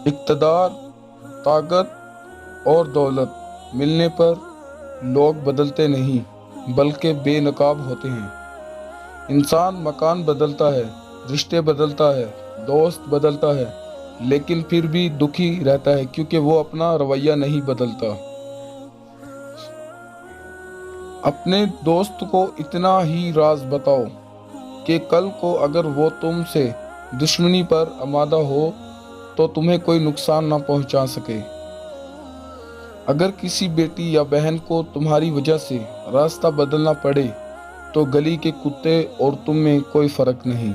اقتدار، طاقت اور دولت ملنے پر لوگ بدلتے نہیں بلکہ بے نقاب ہوتے ہیں۔ انسان مکان بدلتا ہے، رشتے بدلتا ہے، دوست بدلتا ہے، لیکن پھر بھی دکھی رہتا ہے کیونکہ وہ اپنا رویہ نہیں بدلتا۔ اپنے دوست کو اتنا ہی راز بتاؤ کہ کل کو اگر وہ تم سے دشمنی پر آمادہ ہو تو تمہیں کوئی نقصان نہ پہنچا سکے۔ اگر کسی بیٹی یا بہن کو تمہاری وجہ سے راستہ بدلنا پڑے تو گلی کے کتے اور تم میں کوئی فرق نہیں۔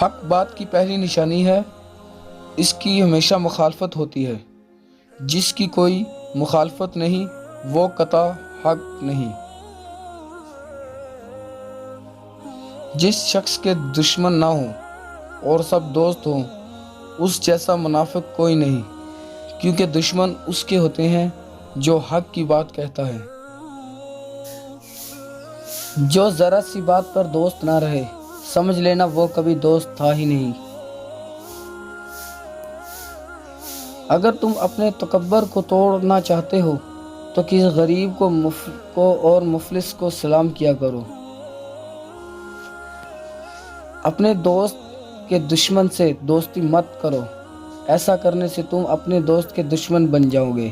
حق بات کی پہلی نشانی ہے، اس کی ہمیشہ مخالفت ہوتی ہے۔ جس کی کوئی مخالفت نہیں وہ قطع حق نہیں۔ جس شخص کے دشمن نہ ہوں اور سب دوست ہوں اس جیسا منافق کوئی نہیں، کیونکہ دشمن اس کے ہوتے ہیں جو حق کی بات کہتا ہے۔ جو ذرا سی بات پر دوست نہ رہے سمجھ لینا وہ کبھی دوست تھا ہی نہیں۔ اگر تم اپنے تکبر کو توڑنا چاہتے ہو تو کسی غریب کو اور مفلس کو سلام کیا کرو۔ اپنے دوست کے دشمن سے دوستی مت کرو، ایسا کرنے سے تم اپنے دوست کے دشمن بن جاؤ گے۔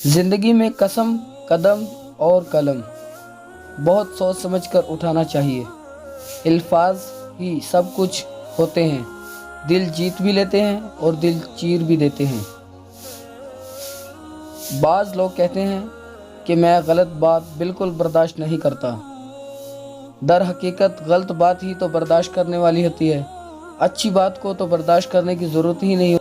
زندگی میں قسم، قدم اور قلم بہت سوچ سمجھ کر اٹھانا چاہیے۔ الفاظ ہی سب کچھ ہوتے ہیں، دل جیت بھی لیتے ہیں اور دل چیر بھی دیتے ہیں۔ بعض لوگ کہتے ہیں کہ میں غلط بات بالکل برداشت نہیں کرتا، در حقیقت غلط بات ہی تو برداشت کرنے والی ہوتی ہے، اچھی بات کو تو برداشت کرنے کی ضرورت ہی نہیں۔